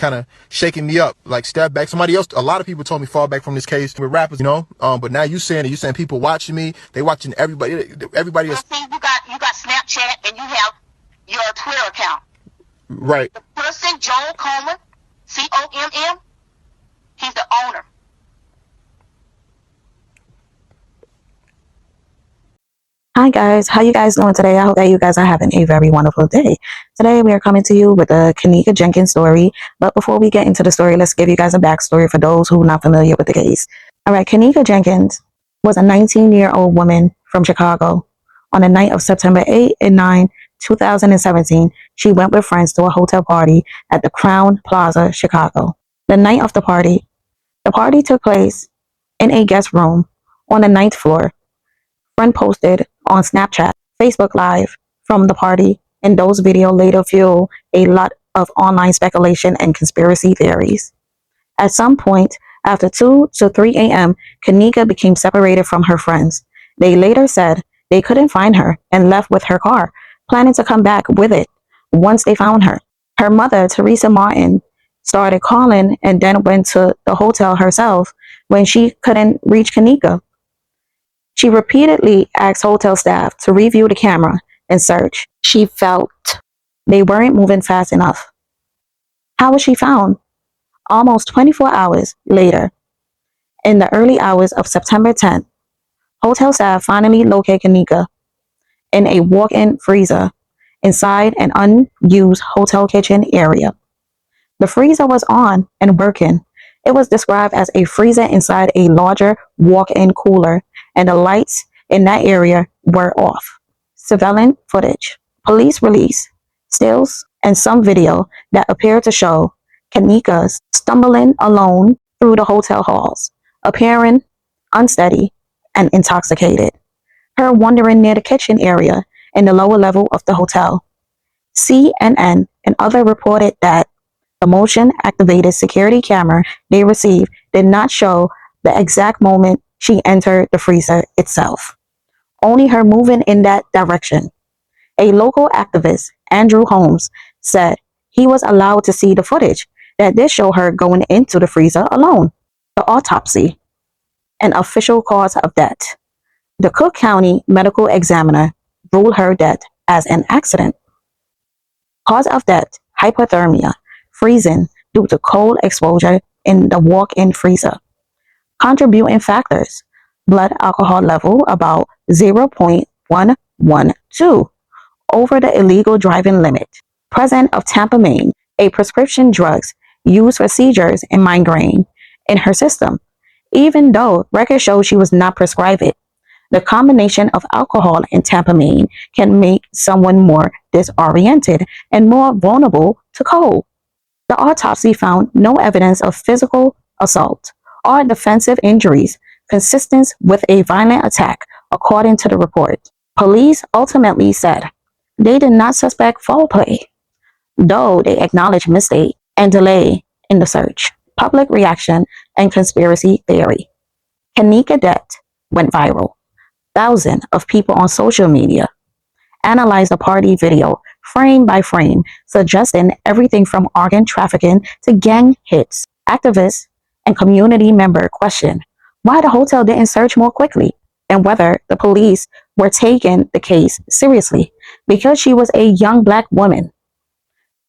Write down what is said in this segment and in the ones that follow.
kind of shaking me up, like step back. Somebody else, a lot of people told me fall back from this case with rappers, but now you saying people watching me, they watching everybody is. See, you got Snapchat and you have your Twitter account. Right. The person, Joel Coleman, COMM, he's the owner. Hi guys, how you guys doing today? I hope that you guys are having a very wonderful day. Today we are coming to you with the Kenneka Jenkins story. But before we get into the story, let's give you guys a backstory for those who are not familiar with the case. Alright, Kenneka Jenkins was a 19-year-old woman from Chicago. On the night of September 8 and 9, 2017, she went with friends to a hotel party at the Crown Plaza, Chicago. The night of the party took place in a guest room on the 9th floor. Friend posted on Snapchat, Facebook Live from the party, and those videos later fueled a lot of online speculation and conspiracy theories. At some point, after 2 to 3 a.m., Kenneka became separated from her friends. They later said they couldn't find her and left with her car, planning to come back with it once they found her. Her mother, Teresa Martin, started calling and then went to the hotel herself when she couldn't reach Kenneka. She repeatedly asked hotel staff to review the camera and search. She felt they weren't moving fast enough. How was she found? Almost 24 hours later, in the early hours of September 10th, hotel staff finally located Kenneka in a walk-in freezer inside an unused hotel kitchen area. The freezer was on and working. It was described as a freezer inside a larger walk-in cooler, and the lights in that area were off. Surveillance footage, police released stills, and some video that appeared to show Kenneka stumbling alone through the hotel halls, appearing unsteady and intoxicated. Her wandering near the kitchen area in the lower level of the hotel. CNN and others reported that the motion-activated security camera they received did not show the exact moment she entered the freezer itself, only her moving in that direction. A local activist, Andrew Holmes, said he was allowed to see the footage that did show her going into the freezer alone. The autopsy, an official cause of death. The Cook County medical examiner ruled her death as an accident. Cause of death, hypothermia, freezing due to cold exposure in the walk-in freezer. Contributing factors, blood alcohol level about 0.112 over the illegal driving limit. Presence of tampamine, a prescription drug used for seizures and migraine, in her system, even though records show she was not prescribed it. The combination of alcohol and tampamine can make someone more disoriented and more vulnerable to cold. The autopsy found no evidence of physical assault or defensive injuries consistent with a violent attack, according to the report. Police ultimately said they did not suspect foul play, though they acknowledged mistake and delay in the search. Public reaction and conspiracy theory. Kenneka death went viral. Thousands of people on social media analyzed the party video frame by frame, suggesting everything from organ trafficking to gang hits. Activists and community members questioned why the hotel didn't search more quickly and whether the police were taking the case seriously because she was a young black woman.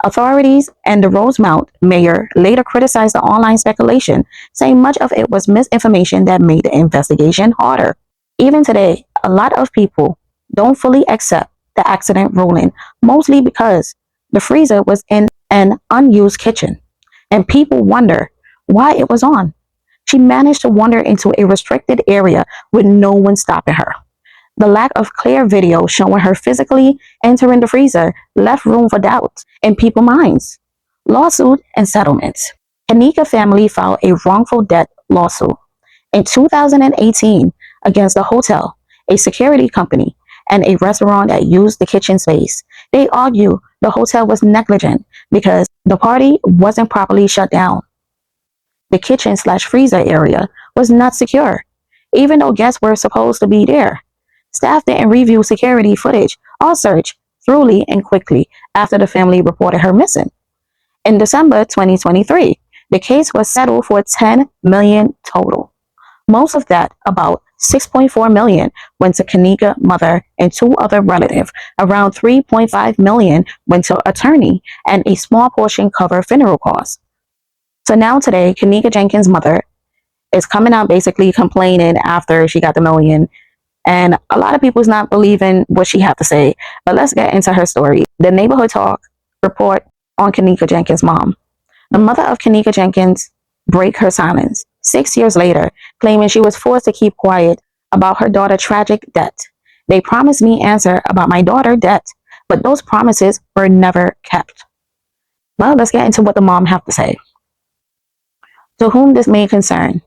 Authorities and the Rosemount mayor later criticized the online speculation, saying much of it was misinformation that made the investigation harder. Even today, a lot of people don't fully accept the accident ruling, mostly because the freezer was in an unused kitchen, and people wonder why it was on. She managed to wander into a restricted area with no one stopping her. The lack of clear video showing her physically entering the freezer left room for doubt in people's minds. Lawsuit and settlements. Kenneka family filed a wrongful death lawsuit in 2018 against the hotel, a security company, and a restaurant that used the kitchen space. They argue the hotel was negligent because the party wasn't properly shut down. The kitchen/freezer area was not secure, even though guests were supposed to be there. Staff didn't review security footage or search thoroughly and quickly after the family reported her missing. In December 2023, the case was settled for $10 million total. Most of that, about $6.4 million, went to Kenneka's mother and two other relatives. Around $3.5 million went to attorney, and a small portion covered funeral costs. So now today, Kenneka Jenkins' mother is coming out basically complaining after she got the million. And a lot of people's not believing what she had to say. But let's get into her story. The Neighborhood Talk report on Kenneka Jenkins' mom. The mother of Kenneka Jenkins break her silence 6 years later, claiming she was forced to keep quiet about her daughter's tragic death. They promised me answer about my daughter's death, but those promises were never kept. Well, let's get into what the mom have to say. To whom this may concern,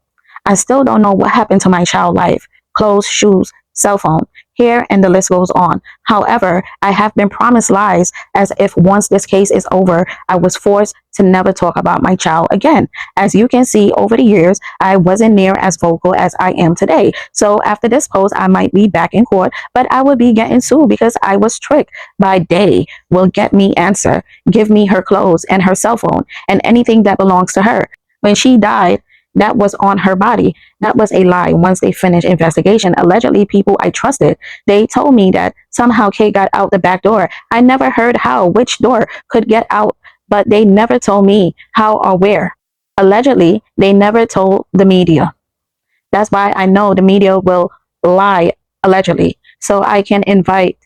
I still don't know what happened to my child's life. Clothes, shoes, cell phone, hair, and the list goes on. However, I have been promised lies as if once this case is over, I was forced to never talk about my child again. As you can see, over the years, I wasn't near as vocal as I am today. So after this post, I might be back in court, but I would be getting sued because I was tricked by Day will get me answer, give me her clothes and her cell phone and anything that belongs to her. When she died, that was on her body. That was a lie. Once they finished investigation, allegedly people I trusted, they told me that somehow Kate got out the back door. I never heard how, which door could get out, but they never told me how or where. Allegedly, they never told the media. That's why I know the media will lie, allegedly. So I can invite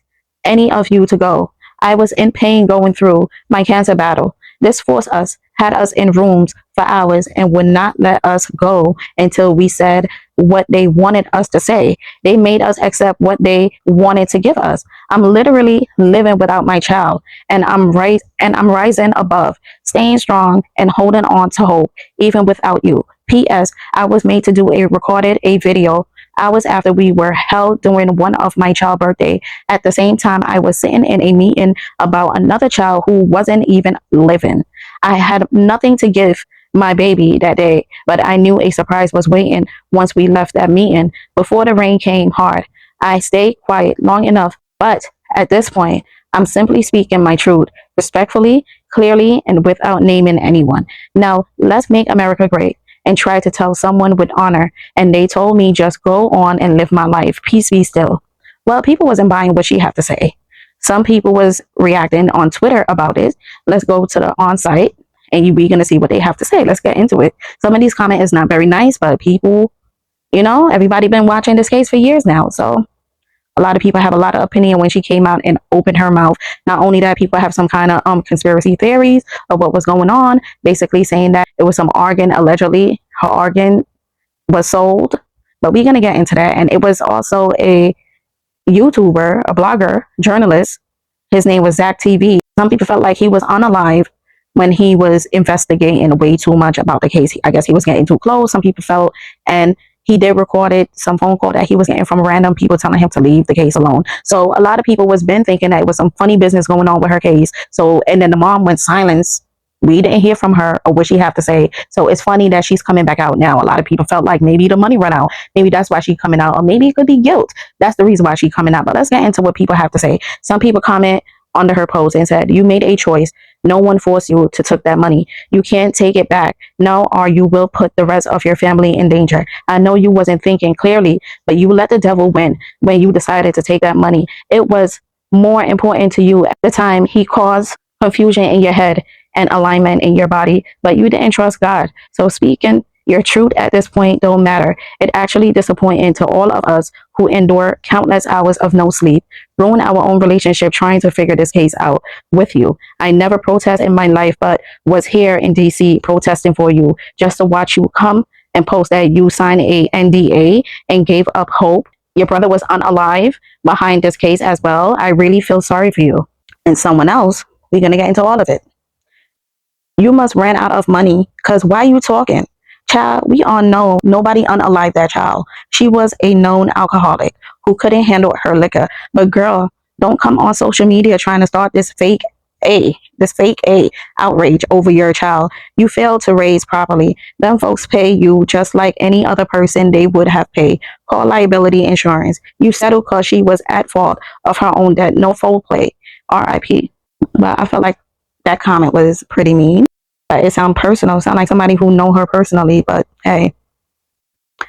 any of you to go. I was in pain going through my cancer battle. This forced us, had us in rooms for hours and would not let us go until we said what they wanted us to say. They made us accept what they wanted to give us. I'm literally living without my child, and I'm rising above, staying strong and holding on to hope even without you. P.S. I was made to do recorded a video hours after we were held during one of my child's birthday. At the same time, I was sitting in a meeting about another child who wasn't even living. I had nothing to give my baby that day, but I knew a surprise was waiting once we left that meeting. Before the rain came hard, I stayed quiet long enough, but at this point, I'm simply speaking my truth, respectfully, clearly, and without naming anyone. Now, let's make America great and try to tell someone with honor, and they told me just go on and live my life. Peace be still. Well, people wasn't buying what she had to say. Some people was reacting on Twitter about it. Let's go to the on-site and we're going to see what they have to say. Let's get into it. Some of these comments is not very nice, but people, everybody been watching this case for years now. So a lot of people have a lot of opinion when she came out and opened her mouth. Not only that, people have some kind of conspiracy theories of what was going on, basically saying that it was some organ, allegedly her organ was sold. But we're going to get into that. And it was also a YouTuber, a blogger, journalist. His name was Zach TV. Some people felt like he was unalive when he was investigating way too much about the case. I guess he was getting too close. Some people felt, and he did record some phone call that he was getting from random people telling him to leave the case alone. So a lot of people was been thinking that it was some funny business going on with her case. So, and then the mom went silent. We didn't hear from her or what she have to say. So it's funny that she's coming back out now. A lot of people felt like maybe the money ran out. Maybe that's why she's coming out. Or maybe it could be guilt. That's the reason why she's coming out. But let's get into what people have to say. Some people comment under her post and said, you made a choice. No one forced you to take that money. You can't take it back. No, or you will put the rest of your family in danger. I know you wasn't thinking clearly, but you let the devil win when you decided to take that money. It was more important to you at the time. He caused confusion in your head and alignment in your body, but you didn't trust God. So speaking your truth at this point don't matter. It actually disappointing to all of us who endure countless hours of no sleep, ruin our own relationship trying to figure this case out with you. I never protest in my life, but was here in DC protesting for you just to watch you come and post that you signed a NDA and gave up hope. Your brother was unalive behind this case as well. I really feel sorry for you. And someone else, we're going to get into all of it. You must ran out of money because why you talking? Child, we all know nobody unalive that child. She was a known alcoholic who couldn't handle her liquor. But girl, don't come on social media trying to start this fake A outrage over your child. You failed to raise properly. Them folks pay you just like any other person they would have paid. Call liability insurance. You settled because she was at fault of her own debt. No foul play. RIP. But I felt like that comment was pretty mean. It sounds personal. Sound like somebody who know her personally, but hey.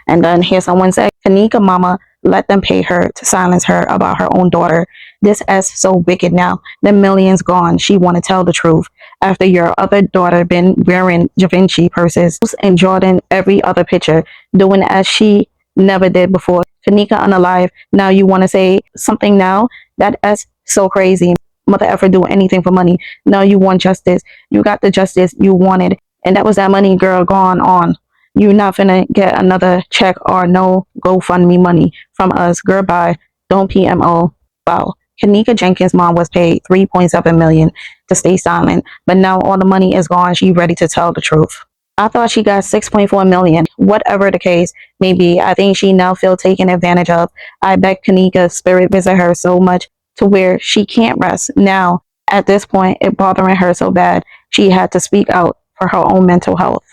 And then here's someone say, Kenneka mama let them pay her to silence her about her own daughter. This S so wicked now. The millions gone. She want to tell the truth. After your other daughter been wearing Givenchy purses and Jordan every other picture, doing as she never did before. Kenneka unalive. Now you want to say something now? That S so crazy. Mother ever do anything for money. Now you want justice. You got the justice you wanted. And that was that money, girl, gone on. You not finna get another check or no GoFundMe money from us. Goodbye. Don't PMO. Wow. Kenneka Jenkins' mom was paid $3.7 million to stay silent, but now all the money is gone. She ready to tell the truth. I thought she got $6.4 million. Whatever the case may be, I think she now feel taken advantage of. I bet Kenneka's spirit visit her so much to where she can't rest. Now, at this point, it bothering her so bad, she had to speak out for her own mental health.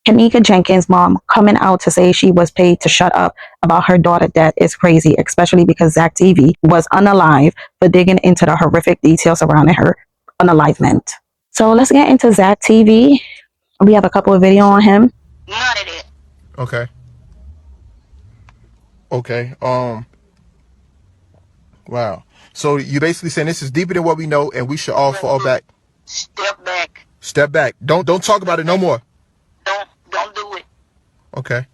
Kenneka Jenkins' mom coming out to say she was paid to shut up about her daughter's death is crazy, especially because Zach TV was unalive for digging into the horrific details surrounding her unalivement. So let's get into Zach TV. We have a couple of videos on him. None of it. Okay. Okay. Wow. So you basically saying this is deeper than what we know, and we should all fall back. Step back. Step back. Don't talk about it no more. Don't do it. Okay.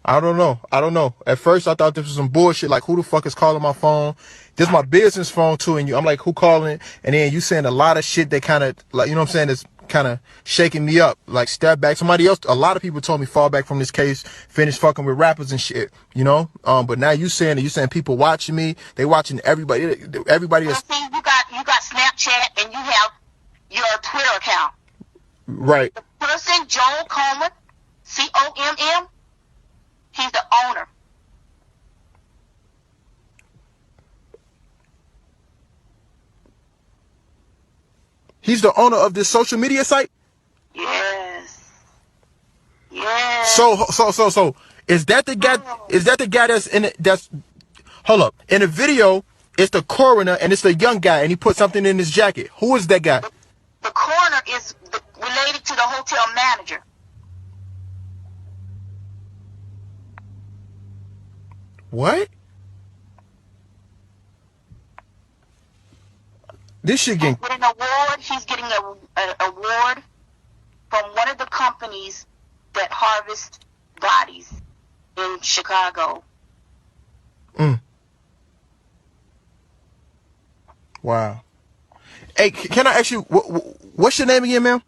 I don't know. At first, I thought this was some bullshit. Like, who the fuck is calling my phone? This is my business phone, too. And I'm like, who calling? And then you saying a lot of shit that kind of, like, you know what I'm saying? It's kind of shaking me up. Like, step back. Somebody else, a lot of people told me fall back from this case, finish fucking with rappers and shit, you know? But now you saying people watching me. They watching everybody. Everybody is. See, you got Snapchat and you have your Twitter account. Right. The person, Joel Coleman, COMM, he's the owner. He's the owner of this social media site? Yes. Yes. So is that the guy that's in it, that's hold up. In the video, it's the coroner and it's the young guy and he put something in his jacket. Who is that guy? The coroner is related to the hotel manager. What? This shit getting... With an award, he's getting an award from one of the companies that harvest bodies in Chicago. Wow. Hey, can I ask you, what's your name again, ma'am?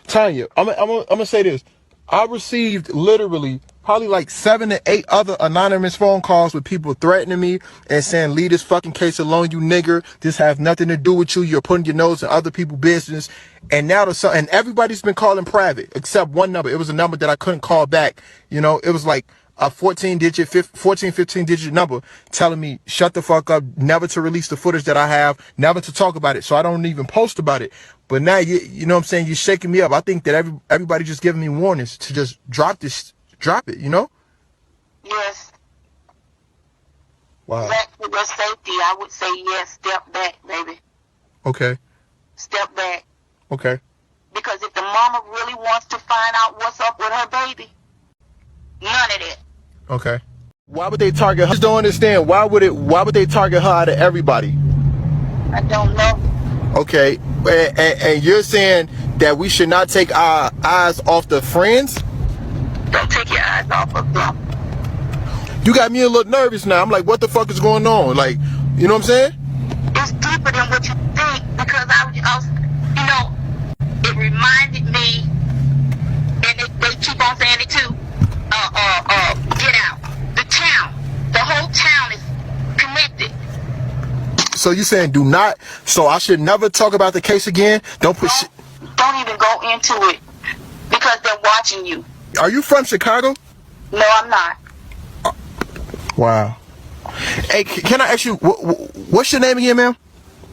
Tanya. I'm gonna say this. I received literally probably like 7 to 8 other anonymous phone calls with people threatening me and saying, leave this fucking case alone, you nigger. This have nothing to do with you. You're putting your nose in other people's business. And now and everybody's been calling private except one number. It was a number that I couldn't call back. You know, it was like a 15 digit number telling me shut the fuck up, never to release the footage that I have, never to talk about it. So I don't even post about it. But now you know what I'm saying, you're shaking me up. I think that everybody just giving me warnings to just drop it, you know? Yes. Wow. Back for your safety, I would say yes, step back, baby. Okay. Step back. Okay. Because if the mama really wants to find out what's up with her baby, none of it. Okay. Why would they target her? I just don't understand. Why would they target her out of everybody? I don't know. Okay. And you're saying that we should not take our eyes off the friends? Don't take your eyes off of them. You got me a little nervous now. I'm like, what the fuck is going on? Like, you know what I'm saying? It's deeper than what you think because I was you know, it reminded me, and they keep on saying it too, get out. The whole town is connected. So you saying so I should never talk about the case again? Don't even go into it because they're watching you. Are you from Chicago? No, I'm not. Wow. Hey, can I ask you, what's your name again, ma'am?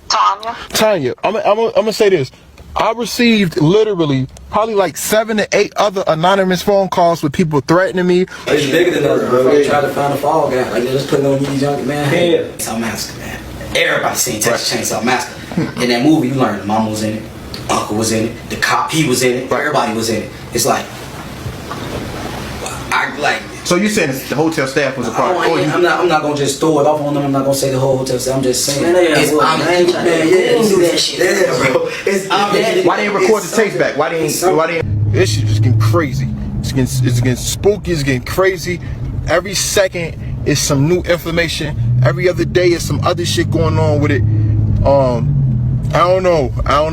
Tanya. I'm gonna say this. I received literally probably like 7 to 8 other anonymous phone calls with people threatening me. It's bigger than us, bro. They try to find a fall guy. Like, they're just putting on these young man. Chainsaw Massacre, man. Everybody seen Texas Chainsaw Massacre. In that movie, you learn the mom was in it. uncle was in it, the cop, he was in it, everybody was in it. It's like, So you saying the hotel staff was a part? I'm not gonna just throw it off on them. I'm not gonna say the whole hotel staff. I'm just saying. Why they didn't record the tapes back? Why they didn't? This shit just getting crazy. It's getting spooky. It's getting crazy. Every second is some new information. Every other day is some other shit going on with it. I don't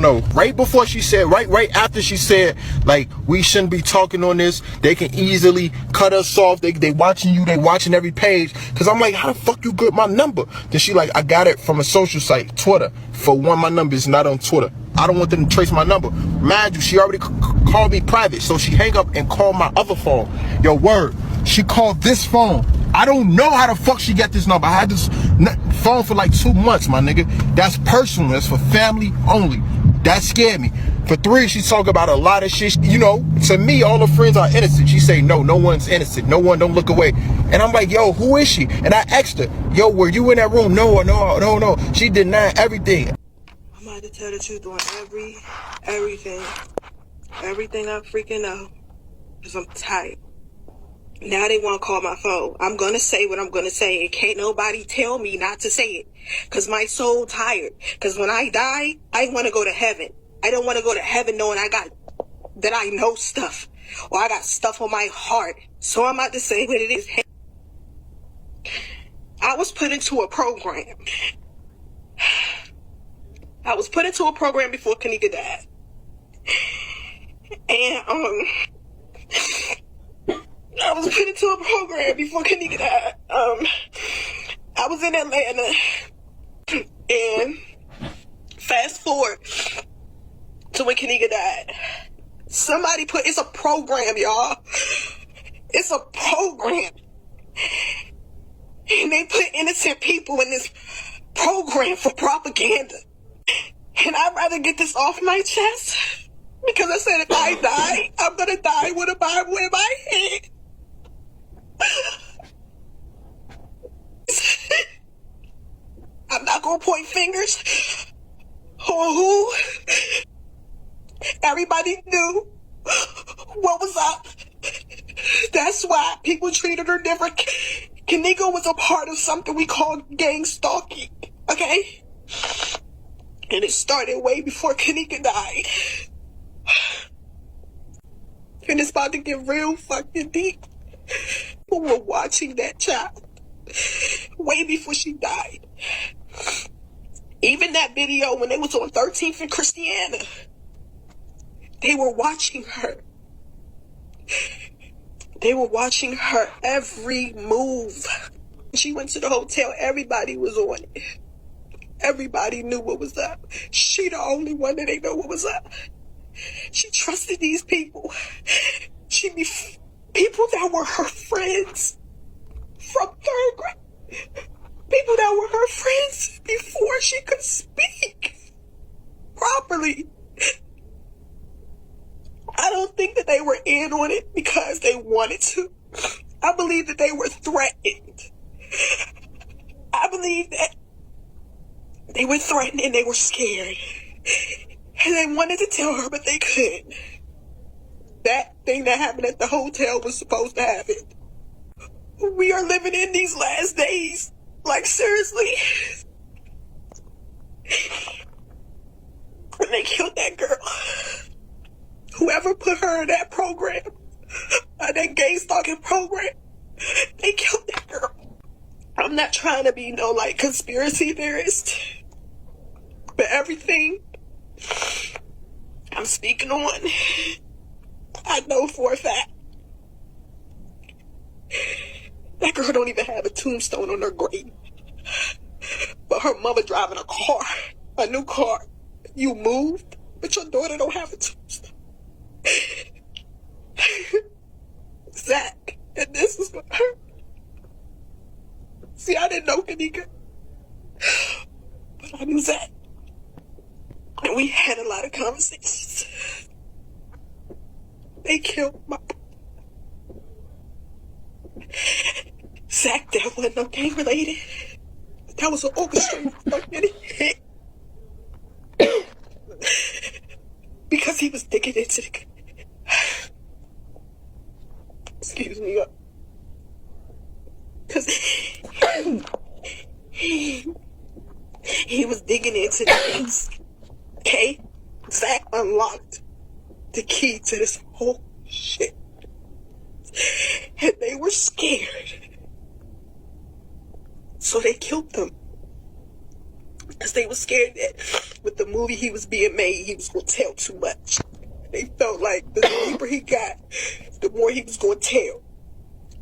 know. Right before she said, right after she said, like, we shouldn't be talking on this. They can easily cut us off. They watching you. They watching every page. Cause I'm like, how the fuck you get my number? Then she like, I got it from a social site, Twitter. For one, my number is not on Twitter. I don't want them to trace my number. Mind you, she already called me private. So she hang up and called my other phone. Yo, word. She called this phone. I don't know how the fuck she got this number. I had this phone for like 2 months, my nigga. That's personal. That's for family only. That scared me. For 3, she talk about a lot of shit. You know, to me, all her friends are innocent. She say, no one's innocent. No one, don't look away. And I'm like, yo, who is she? And I asked her, yo, were you in that room? No. She denied everything. I'm about to tell the truth on everything I freaking know. Because I'm tired. Now they want to call my phone. I'm going to say what I'm going to say. And can't nobody tell me not to say it. Because my soul tired. Because when I die, I want to go to heaven. I don't want to go to heaven knowing that I know stuff. Or I got stuff on my heart. So I'm about to say what it is. I was put into a program. Before Kenneka died. And, I was put into a program before Kenneka died. I was in Atlanta, and fast forward to when Kenneka died. Somebody it's a program, y'all. It's a program. And they put innocent people in this program for propaganda. And I'd rather get this off my chest, because I said if I die, I'm going to die with a Bible in my hand. I'm not gonna point fingers on who. Everybody knew what was up. That's why people treated her different. Kenneka was a part of something we call gang stalking, okay? And it started way before Kenneka died. And it's about to get real fucking deep. Who were watching that child way before she died. Even that video when they was on 13th and Christiana, they were watching her. They were watching her every move. She went to the hotel, everybody was on it. Everybody knew what was up. She the only one that didn't know what was up. She trusted these people. People that were her friends from 3rd grade. People that were her friends before she could speak properly. I don't think that they were in on it because they wanted to. I believe that they were threatened. I believe that they were threatened and they were scared. And they wanted to tell her, but they couldn't. That thing that happened at the hotel was supposed to happen. We are living in these last days. Like, seriously. And they killed that girl. Whoever put her in that program, that gay stalking program, they killed that girl. I'm not trying to be no, like, conspiracy theorist. But everything I'm speaking on, I know for a fact. That girl don't even have a tombstone on her grave. But her mother driving a car, a new car. You moved, but your daughter don't have a tombstone. Zach, and this is what hurt. See, I didn't know Kenneka, but I knew Zach. And we had a lot of conversations. They killed my... Zach, that wasn't no gang related. That was an orchestrated fucking hit. get into the... Excuse me. Because he was digging into things. Okay? Zach unlocked the key to this whole shit. And they were scared. So they killed them. Because they were scared that with the movie he was being made, he was going to tell too much. They felt like the deeper he got, the more he was going to tell.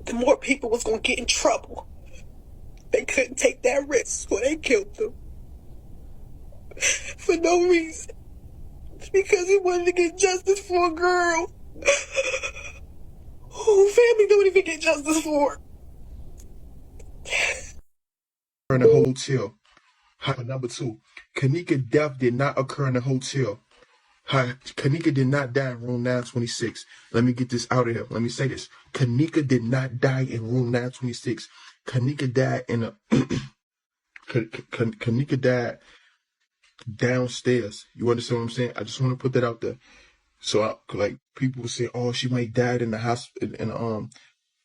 The more people was going to get in trouble. They couldn't take that risk, so they killed them. For no reason. Because he wanted to get justice for a girl who family don't even get justice for. In the hotel. Number 2, Kenneka death did not occur in the hotel. Kenneka did not die in room 926. Let me get this out of here. Let me say this. Kenneka did not die in room 926. Kenneka died in a Kenneka died downstairs. You understand what I'm saying? I just want to put that out there. So like people will say, oh, she might died in the hospital.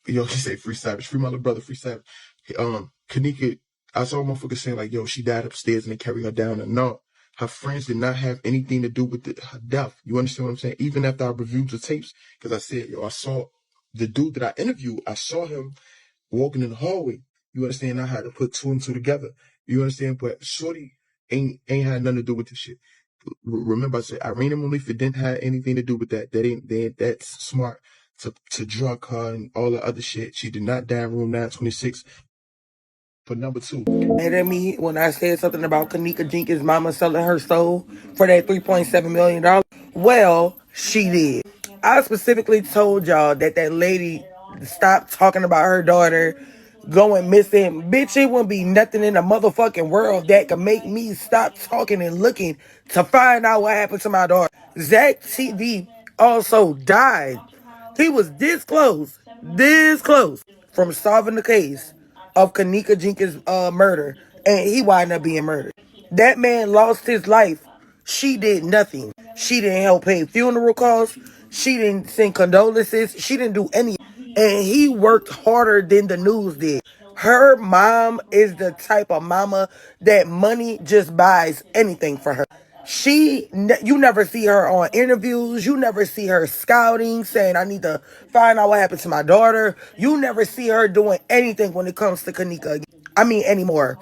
Yo, she said free Savage, free my little brother, free Savage. Kenneka, I saw a motherfucker saying like, yo, she died upstairs and they carry her down. And no, her friends did not have anything to do with her death. You understand what I'm saying? Even after I reviewed the tapes, because I said, yo, I saw the dude that I interviewed, I saw him walking in the hallway. You understand? I had to put 2 and 2 together. You understand? But Shorty ain't had nothing to do with this shit. Remember, I said Irina Malifa didn't have anything to do with that. That's smart to drug her and all the other shit. She did not die in room 926. For number 2. Mad at me when I said something about Kenneka Jenkins' mama selling her soul for that $3.7 million. Well, she did. I specifically told y'all that lady stopped talking about her daughter going missing. Bitch, it wouldn't be nothing in the motherfucking world that could make me stop talking and looking to find out what happened to my daughter. Zach TV also died. He was this close from solving the case of Kenneka Jenkins' murder, and he wound up being murdered. That man lost his life. She did nothing. She didn't help pay funeral costs. She didn't send condolences. She didn't do anything. And he worked harder than the news did. Her mom is the type of mama that money just buys anything for her. You never see her on interviews. You never see her scouting, saying, I need to find out what happened to my daughter. You never see her doing anything when it comes to Kenneka. Anymore.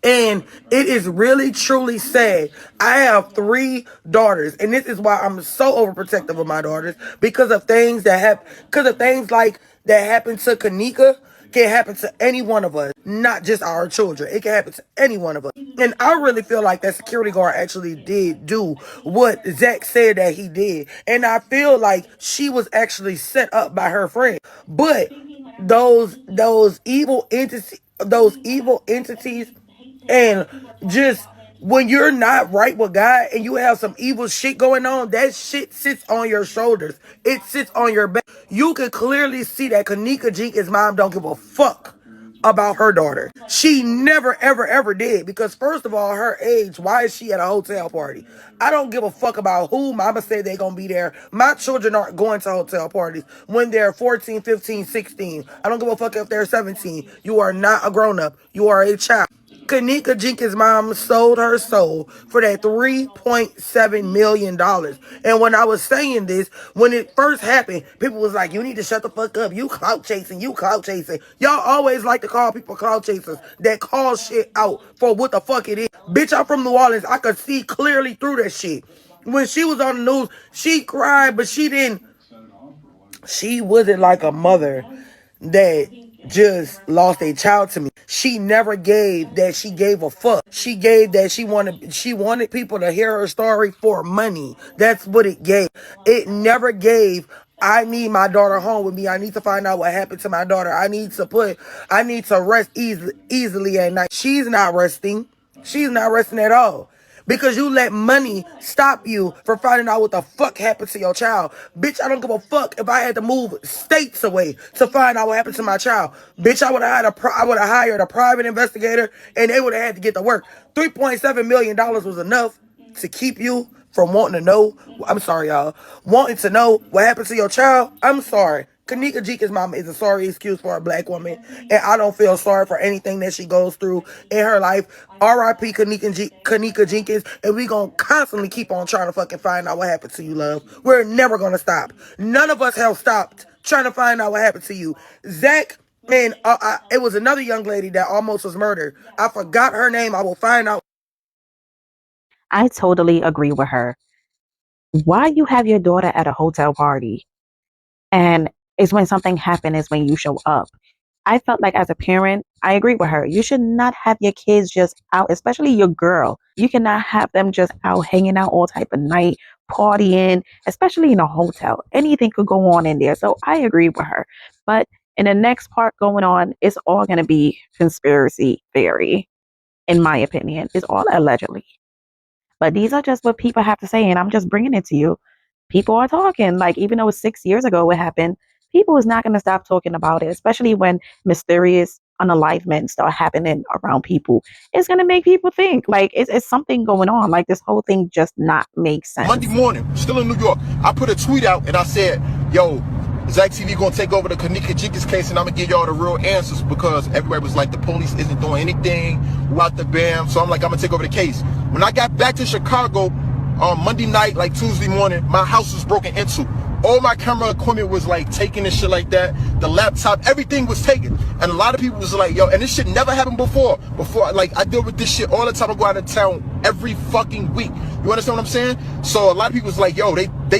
And it is really, truly sad. I have 3 daughters, and this is why I'm so overprotective of my daughters, because of things like that happen to Kenneka can happen to any one of us, not just our children. It can happen to any one of us. And I really feel like that security guard actually did do what Zach said that he did. And I feel like she was actually set up by her friend. But those evil entities, and just when you're not right with God and you have some evil shit going on, that shit sits on your shoulders. It sits on your back. You can clearly see that Kenneka Jenkins' mom don't give a fuck about her daughter. She never, ever, ever did. Because first of all, her age, why is she at a hotel party? I don't give a fuck about who mama said they're going to be there. My children aren't going to hotel parties when they're 14, 15, 16. I don't give a fuck if they're 17. You are not a grown-up. You are a child. Kenneka Jenkins' mom sold her soul for that $3.7 million. And when I was saying this, when it first happened, people was like, you need to shut the fuck up. You clout chasing. Y'all always like to call people clout chasers that call shit out for what the fuck it is. Bitch, I'm from New Orleans. I could see clearly through that shit. When she was on the news, she cried, but she wasn't like a mother that just lost a child to me. She never gave that she gave a fuck. She gave that she wanted people to hear her story for money. That's what it gave. It never gave, I need my daughter home with me. I need to find out what happened to my daughter. I need to rest easily at night. She's not resting. She's not resting at all. Because you let money stop you from finding out what the fuck happened to your child. Bitch, I don't give a fuck if I had to move states away to find out what happened to my child. Bitch, I would have hired a private investigator and they would have had to get to work. $3.7 million was enough to keep you from wanting to know. I'm sorry, y'all. Wanting to know what happened to your child. I'm sorry. Kenneka Jenkins' mama is a sorry excuse for a black woman, and I don't feel sorry for anything that she goes through in her life. R.I.P. Kenneka Jenkins, and we gonna constantly keep on trying to fucking find out what happened to you, love. We're never gonna stop. None of us have stopped trying to find out what happened to you. Zach, and it was another young lady that almost was murdered. I forgot her name. I will find out. I totally agree with her. Why you have your daughter at a hotel party and it's when something happened is when you show up? I felt like as a parent, I agree with her. You should not have your kids just out, especially your girl. You cannot have them just out hanging out all type of night, partying, especially in a hotel. Anything could go on in there. So I agree with her. But in the next part going on, it's all going to be conspiracy theory, in my opinion. It's all allegedly. But these are just what people have to say, and I'm just bringing it to you. People are talking. Like, even though it's 6 years ago it happened, people is not going to stop talking about it, especially when mysterious unalivements start happening around people. It's going to make people think, like, it's something going on. Like, this whole thing just not makes sense. Monday morning, still in New York, I put a tweet out and I said, yo, Zach TV gonna take over the Kenneka Jenkins case, and I'm gonna give y'all the real answers, because everybody was like, the police isn't doing anything, without the BAM. So I'm like, I'm gonna take over the case. When I got back to Chicago on Monday night, like Tuesday morning, my house was broken into. All my camera equipment was like taken and shit like that. The laptop, everything was taken. And a lot of people was like, yo, and this shit never happened before. Like, I deal with this shit all the time. I go out of town every fucking week. You understand what I'm saying? So a lot of people was like, yo,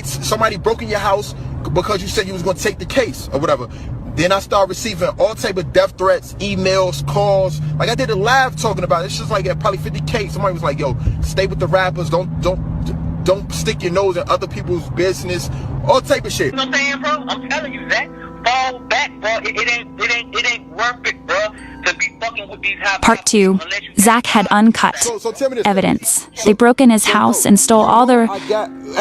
somebody broke in your house because you said you was gonna take the case or whatever. Then I started receiving all type of death threats, emails, calls. Like, I did a live talking about it. It's just like at probably 50K. Somebody was like, yo, stay with the rappers. Don't stick your nose in other people's business. All type of shit. You know what I'm saying, bro? I'm telling you, Zach, fall back, bro. It ain't worth it, bro, to be fucking with these high. Part 2. Zach had uncut So tell me this. evidence. They broke in his house and stole all the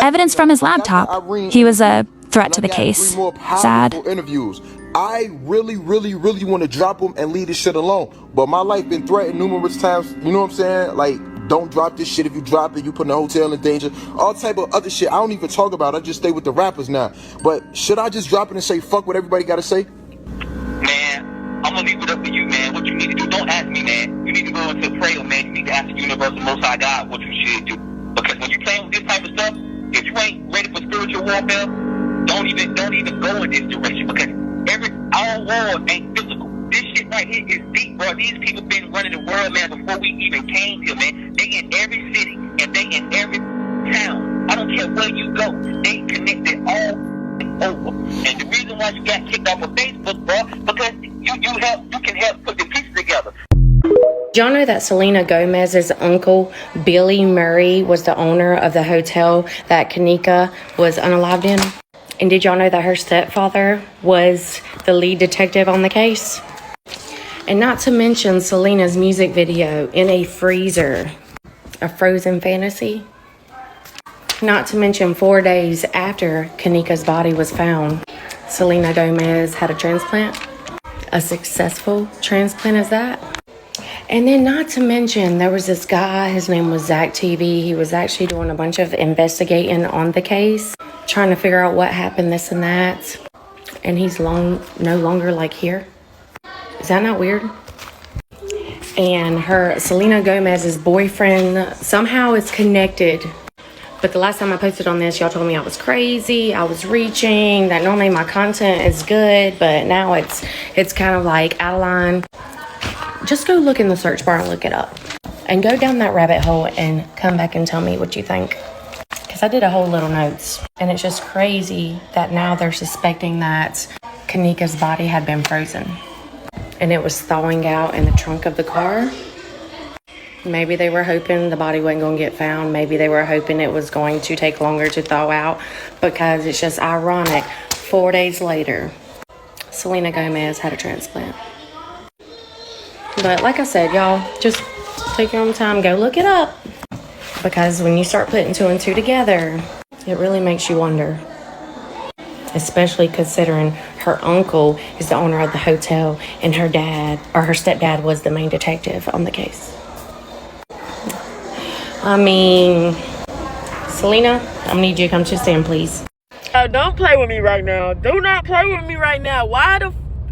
evidence from his laptop. He was a threat to the case. Sad. Interviews. I really want to drop them and leave this shit alone. But my life been threatened numerous times. You know what I'm saying? Like, don't drop this shit. If you drop it, you put the hotel in danger. All type of other shit I don't even talk about. I just stay with the rappers now. But should I just drop it and say fuck what everybody got to say? Man, I'm gonna leave it up to you, man. What you need to do, don't ask me, man. You need to go into prayer, man. You need to ask the universal Most High God what you should do. Because when you playing with this type of stuff, if you ain't ready for spiritual warfare, don't even go in this direction. Because our world ain't physical. This shit right here is deep, bro. These people been running the world, man, before we even came here, man. They in every city and they in every town. I don't care where you go. They connected all over. And the reason why you got kicked off of Facebook, bro, because you can help put the pieces together. Did y'all know that Selena Gomez's uncle, Billy Murray, was the owner of the hotel that Kenneka was unalived in? And did y'all know that her stepfather was the lead detective on the case? And not to mention Selena's music video, In a Freezer, a frozen fantasy. Not to mention 4 days after Kenneka's body was found, Selena Gomez had a transplant. A successful transplant is that. And then not to mention, there was this guy, his name was Zach TV. He was actually doing a bunch of investigating on the case, trying to figure out what happened, this and that. And he's no longer like here. Is that not weird? And Selena Gomez's boyfriend somehow is connected. But the last time I posted on this, y'all told me I was crazy, I was reaching, that normally my content is good, but now it's kind of like out of line. Just go look in the search bar and look it up. And go down that rabbit hole and come back and tell me what you think. Because I did a whole little notes. And it's just crazy that now they're suspecting that Kenneka's body had been frozen. And it was thawing out in the trunk of the car. Maybe they were hoping the body wasn't going to get found. Maybe they were hoping it was going to take longer to thaw out. Because it's just ironic. 4 days later, Selena Gomez had a transplant. But like I said, y'all, just take your own time, go look it up. Because when you start putting 2 and 2 together, it really makes you wonder. Especially considering her uncle is the owner of the hotel and her stepdad was the main detective on the case. I mean, Selena, I'm gonna need you to come to the stand, please. Don't play with me right now. Do not play with me right now. Why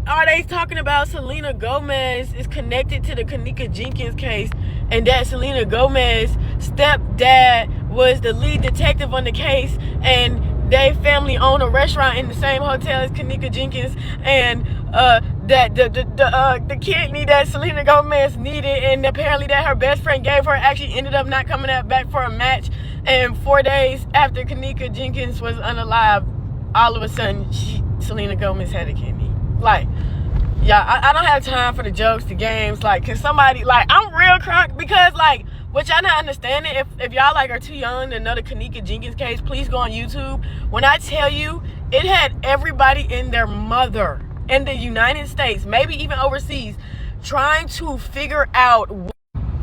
are they talking about Selena Gomez is connected to the Kenneka Jenkins case, and that Selena Gomez stepdad was the lead detective on the case, and they family own a restaurant in the same hotel as Kenneka Jenkins, and that the kidney that Selena Gomez needed, and apparently that her best friend gave her, actually ended up not coming back for a match. And 4 days after Kenneka Jenkins was unalive, all of a sudden Selena Gomez had a kidney. Like, yeah, I don't have time for the jokes, the games. Like, can somebody, like, I'm real crunk because, like, what y'all not understanding, if y'all, like, are too young to know the Kenneka Jenkins case, please go on YouTube. When I tell you, it had everybody and their mother in the United States, maybe even overseas, trying to figure out.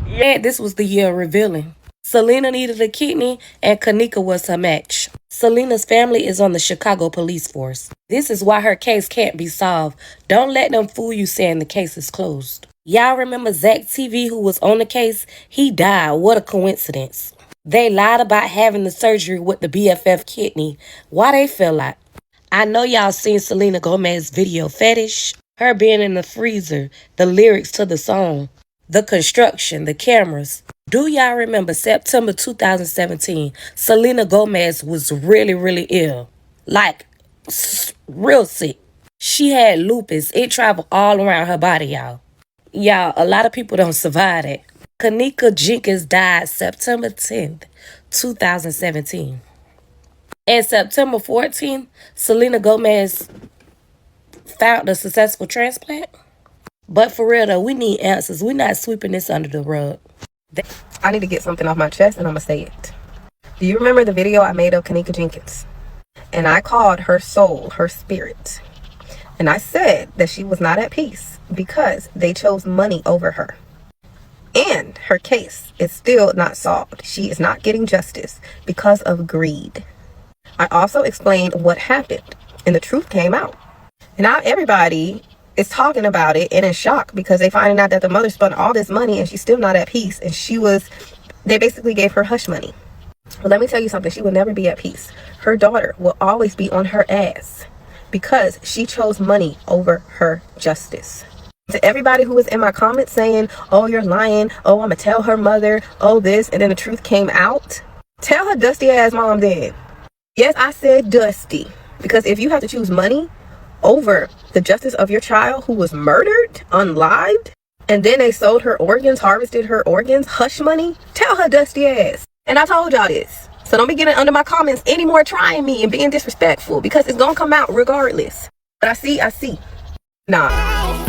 Yeah, this was the year of revealing. Selena needed a kidney, and Kenneka was her match. Selena's family is on the Chicago police force. This is why her case can't be solved. Don't let them fool you saying the case is closed. Y'all remember Zach TV, who was on the case? He died. What a coincidence. They lied about having the surgery with the BFF kidney. Why they feel like? I know y'all seen Selena Gomez's video Fetish. Her being in the freezer, the lyrics to the song, the construction, the cameras. Do y'all remember September 2017? Selena Gomez was really, really ill. Like, real sick. She had lupus. It traveled all around her body, y'all. Y'all, a lot of people don't survive it. Kenneka Jenkins died September 10th, 2017. And September 14th, Selena Gomez found a successful transplant. But for real, though, we need answers. We're not sweeping this under the rug. I need to get something off my chest, and I'm going to say it. Do you remember the video I made of Kenneka Jenkins? And I called her soul, her spirit. And I said that she was not at peace because they chose money over her. And her case is still not solved. She is not getting justice because of greed. I also explained what happened, and the truth came out. And now everybody is talking about it and in shock because they finding out that the mother spent all this money and she's still not at peace, and they basically gave her hush money. But let me tell you something, she will never be at peace. Her daughter will always be on her ass because she chose money over her justice. To everybody who was in my comments saying, oh, you're lying, oh, I'm gonna tell her mother, oh, this, and then the truth came out, tell her dusty ass mom dead. Yes, I said dusty, because if you have to choose money over the justice of your child who was murdered, unlived, and then they sold her organs, harvested her organs, hush money, tell her dusty ass. And I told y'all this. So don't be getting under my comments anymore trying me and being disrespectful, because it's gonna come out regardless. But I see. Nah.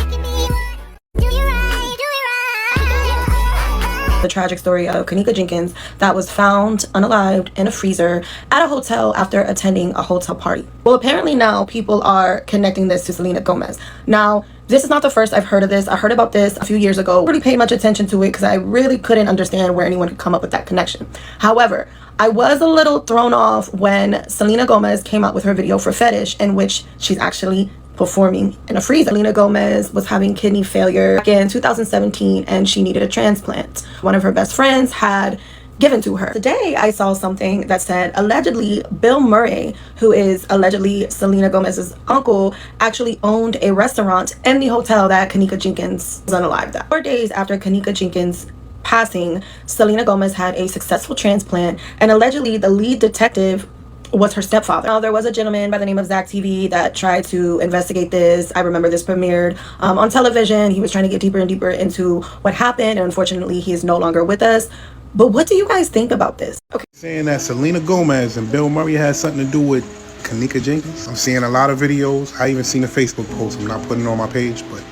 The tragic story of Kenneka Jenkins that was found unalived in a freezer at a hotel after attending a hotel party. Well, apparently now people are connecting this to Selena Gomez. Now, this is not the first I've heard of this. I heard about this a few years ago. I really paid much attention to it because I really couldn't understand where anyone could come up with that connection. However, I was a little thrown off when Selena Gomez came out with her video for Fetish, in which she's actually performing in a freezer. Selena Gomez was having kidney failure back in 2017 and she needed a transplant. One of her best friends had given to her. Today I saw something that said allegedly Bill Murray, who is allegedly Selena Gomez's uncle, actually owned a restaurant in the hotel that Kenneka Jenkins was unalived at. 4 days after Kenneka Jenkins passing, Selena Gomez had a successful transplant, and allegedly the lead detective was her stepfather. Now, there was a gentleman by the name of Zach TV that tried to investigate this. I remember this premiered on television. He was trying to get deeper and deeper into what happened, and unfortunately he is no longer with us. But what do you guys think about this? Okay. Saying that Selena Gomez and Bill Murray had something to do with Kenneka Jenkins. I'm seeing a lot of videos. I even seen a Facebook post. I'm not putting it on my page, but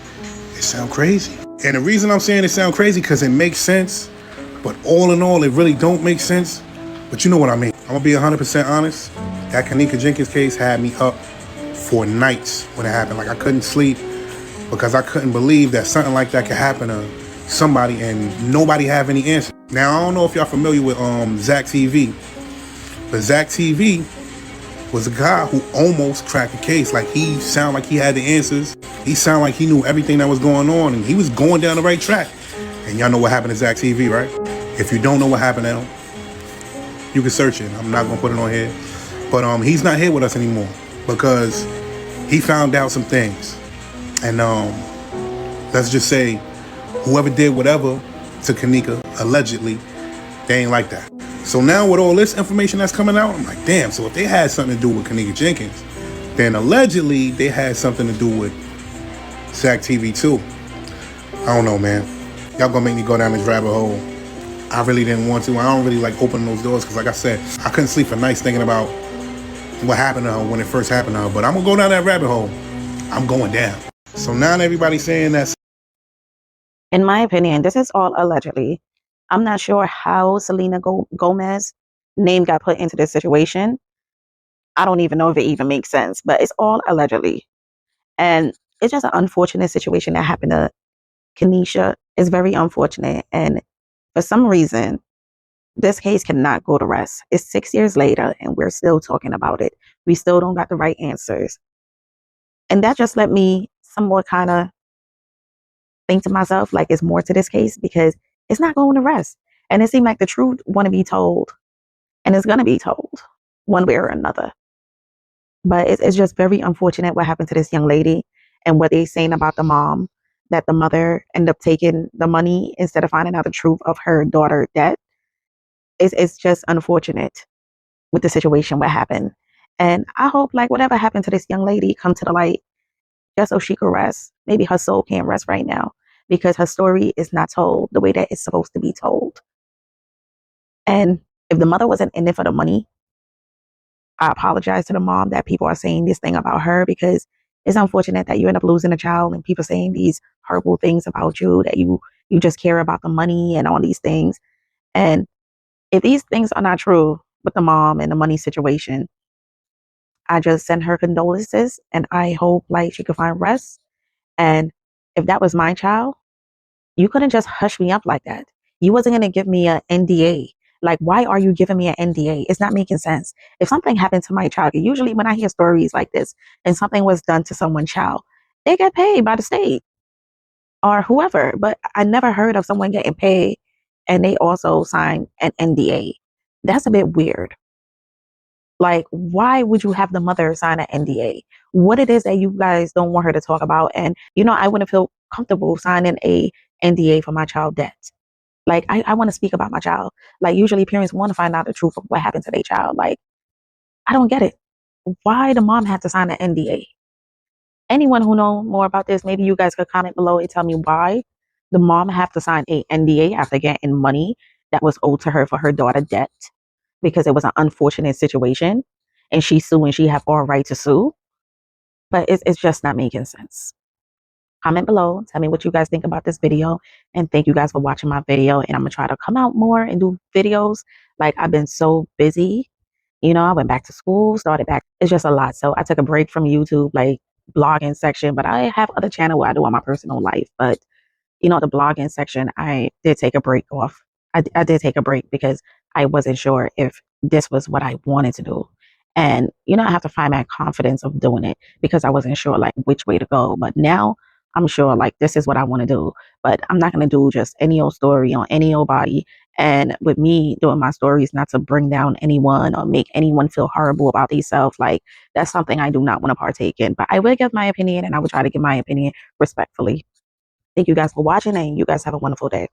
it sounds crazy. And the reason I'm saying it sounds crazy because it makes sense, but all in all, it really don't make sense. But you know what I mean. I'm gonna be 100% honest. That Kenneka Jenkins case had me up for nights when it happened. Like, I couldn't sleep because I couldn't believe that something like that could happen to somebody and nobody have any answer. Now, I don't know if y'all familiar with Zach TV, but Zach TV was a guy who almost cracked the case. Like, he sounded like he had the answers. He sounded like he knew everything that was going on, and he was going down the right track. And y'all know what happened to Zach TV, right? If you don't know what happened to him, You can search it. I'm not gonna put it on here, but he's not here with us anymore because he found out some things, and let's just say whoever did whatever to Kenneka allegedly, they ain't like that. So now with all this information that's coming out, I'm like, damn. So if they had something to do with Kenneka Jenkins, then allegedly they had something to do with SAC TV too. I don't know, man. Y'all gonna make me go down this rabbit hole. I really didn't want to. I don't really like opening those doors because, like I said, I couldn't sleep for nights thinking about what happened to her when it first happened to her. But I'm gonna go down that rabbit hole. I'm going down. So now everybody's saying that. In my opinion, this is all allegedly. I'm not sure how Selena Gomez name got put into this situation. I don't even know if it even makes sense, but it's all allegedly. And it's just an unfortunate situation that happened to Kenesha. It's very unfortunate. And for some reason, this case cannot go to rest. It's 6 years later and we're still talking about it. We still don't got the right answers. And that just let me somewhat kind of think to myself, like, it's more to this case because it's not going to rest. And it seemed like the truth want to be told, and it's going to be told one way or another. But it's just very unfortunate what happened to this young lady and what they're saying about the mom, that the mother ended up taking the money instead of finding out the truth of her daughter's death. It's just unfortunate with the situation what happened. And I hope like whatever happened to this young lady come to the light just so she could rest. Maybe her soul can't rest right now because her story is not told the way that it's supposed to be told. And if the mother wasn't in it for the money, I apologize to the mom that people are saying this thing about her because it's unfortunate that you end up losing a child and people saying these horrible things about you, that you just care about the money and all these things. And if these things are not true with the mom and the money situation, I just send her condolences and I hope like she could find rest. And if that was my child, you couldn't just hush me up like that. You wasn't going to give me an NDA. Like, why are you giving me an NDA? It's not making sense. If something happened to my child, usually when I hear stories like this and something was done to someone's child, they get paid by the state or whoever. But I never heard of someone getting paid and they also sign an NDA. That's a bit weird. Like, why would you have the mother sign an NDA? What it is that you guys don't want her to talk about? And, I wouldn't feel comfortable signing a NDA for my child death. Like, I want to speak about my child. Like, usually parents want to find out the truth of what happened to their child. Like, I don't get it. Why the mom had to sign an NDA? Anyone who know more about this, maybe you guys could comment below and tell me why the mom have to sign a NDA after getting money that was owed to her for her daughter's death because it was an unfortunate situation and she's suing. She have all right to sue, but it's just not making sense. Comment below, tell me what you guys think about this video, and thank you guys for watching my video. And I'm gonna try to come out more and do videos. Like, I've been so busy, I went back to school, started back. It's just a lot. So I took a break from YouTube, like blogging section, but I have other channel where I do on my personal life. But the blogging section, I did take a break off. I did take a break because I wasn't sure if this was what I wanted to do. And, I have to find my confidence of doing it because I wasn't sure like which way to go. But now I'm sure like this is what I want to do. But I'm not going to do just any old story on any old body. And with me doing my stories, not to bring down anyone or make anyone feel horrible about themselves. Like, that's something I do not want to partake in. But I will give my opinion and I will try to give my opinion respectfully. Thank you guys for watching and you guys have a wonderful day.